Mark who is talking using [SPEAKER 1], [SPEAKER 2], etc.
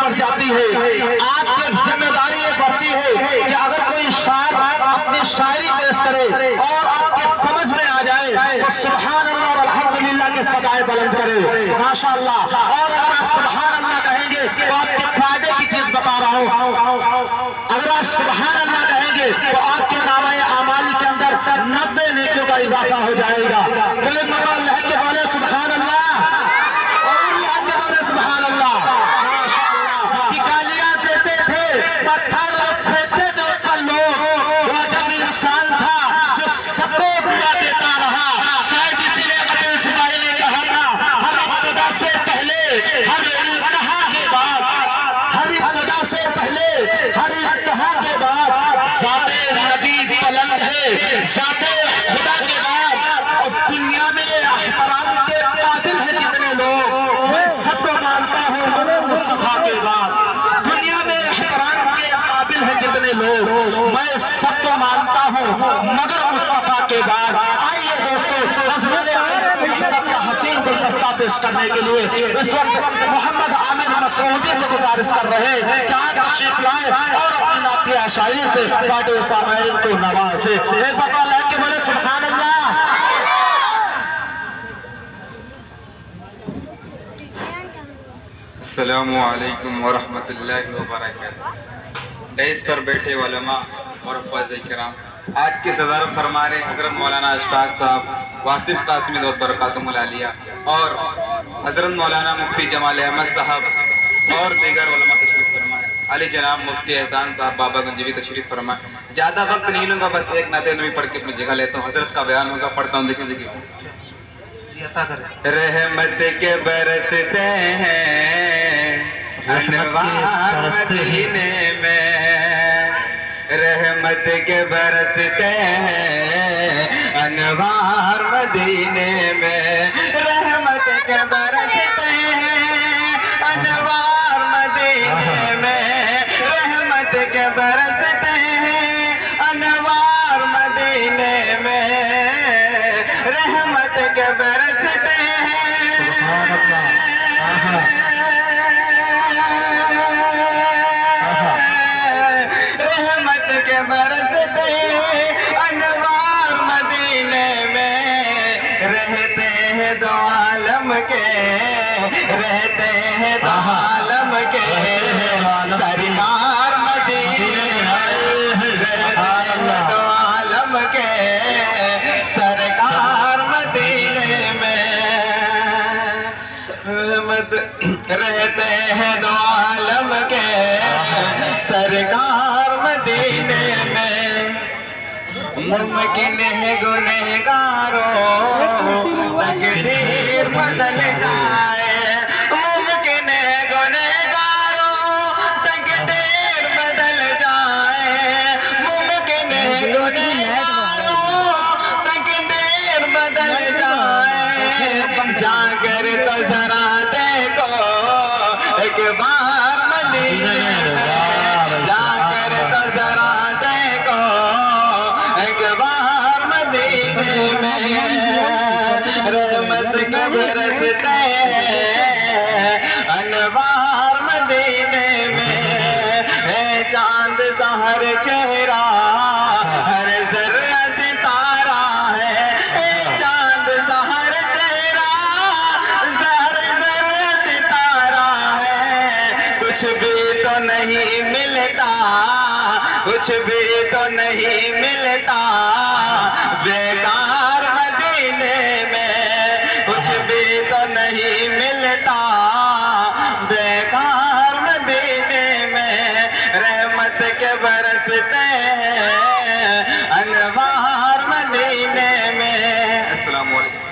[SPEAKER 1] بڑھ جاتی ہے، آپ کی ذمہ داری یہ بڑھتی ہے کہ اگر کوئی شاعر اپنی شاعری پیش کرے اور آپ کی سمجھ میں آ جائے تو سبحان اللہ اور الحمدللہ کے صدائے بلند کرے، ماشاءاللہ۔ اور اگر آپ سبحان اللہ کہیں گے تو آپ کے فائدے کی چیز بتا رہا ہوں، اگر آپ سبحان اللہ کہیں گے تو آپ کے نامہ اعمال کے اندر 90 نیکیوں کا اضافہ ہو جائے گا۔ تو ایک مرتبہ لہج کے بولے سبحان اللہ، اور لہج کے بولے سبحان اللہ، ماشاءاللہ۔ کہ گالیاں دیتے تھے، پتھر پھینکتے تھے اس پر لوگ، وہ جب انسان تھا جو سب کو دعا دیتا رہا، شاید اسی لیے ابن اسماعیل نے کہا تھا ہر ابتدا سے پہلے ہر انتہا کے بعد، ہر ابتدا سے پہلے ہر انتہا کے بعد ذات نبی بلند ہے، ذات خدا کے بعد۔ اور دنیا میں احترام کے قابل ہے جتنے لوگ، میں سب کو مانتا ہوں مگر مصطفیٰ کے بعد۔ دنیا میں احترام کے قابل ہے جتنے لوگ، میں سب کو مانتا ہوں مگر مصطفیٰ کے بعد۔ آئیے دوستو، ازمال عقیدت محمد کا حسین گلدستہ پیش کرنے کے لیے اس وقت محمد عامر مسعودی سے گزارش کر رہے ہیں کہ آپ تشریف لائیں اور اپنی نعتیہ شاعری سے باقی سامعین کو نوازیں۔ ایک بار لہج کے بولے سبحان اللہ۔
[SPEAKER 2] السلام علیکم ورحمۃ اللہ وبرکاتہ۔ ڈیس پر بیٹھے علماء اور حفاظ کرام، آج کی صدارت فرما رہے حضرت مولانا اشفاق صاحب، واصف قاسمی دعوت برکاتہم العالیہ، اور حضرت مولانا مفتی جمال احمد صاحب اور دیگر علماء تشریف فرمائے، علی جناب مفتی احسان صاحب بابا گنجوی تشریف فرمائے۔ زیادہ وقت نہیں لوں گا، بس ایک نعت نبی پڑھ کے اپنی جگہ لیتا ہوں، حضرت کا بیان ہوگا، پڑھتا ہوں، دیکھیں جگہ۔ رحمت کے برستے ہیں انوار مدینے میں، رحمت کے برستے ہیں انوار مدینے میں، رحمت کے برستے ہیں انوار مدینے میں، رحمت کے برستے ہیں انوار مدینے میں، رحمت کے برستے ہیں، رحمت کے برستے ہیں انوار مدینے میں، رہتے ہیں دو عالم کے، رہتے ہیں دو عالم کے، سرکار مدینے میں، رہتے ہیں دو عالم کے، سرکار مدینے میں، رہتے ہیں دو عالم کے، سرکار مدینے میں۔ ممکن ہے گنہگاروں تقدیر بدل جائے، ممکن ہے گنہگاروں تقدیر بدل جائے، ممکن ہے گنہگاروں تقدیر بدل جائے، جا کر تو ذرا دیکھو ایک بار مدینے میں، جا کر تو ذرا دیکھو ایک بار مدینے میں، رحمت کے برستے ہیں انوار مدینے میں، ہے چاند سا ہر چہرہ، ہر ذرہ ستارہ ہے، ہے چاند سا ہر چہرہ، ہر ذرہ ستارہ ہے، کچھ بھی تو نہیں ملتا، کچھ بھی تو نہیں ملتا بیکار مدینے میں، کچھ بھی تو نہیں ملتا بیکار مدینے میں، رحمت کے برستے ہیں انوار مدینے میں۔ السلام علیکم۔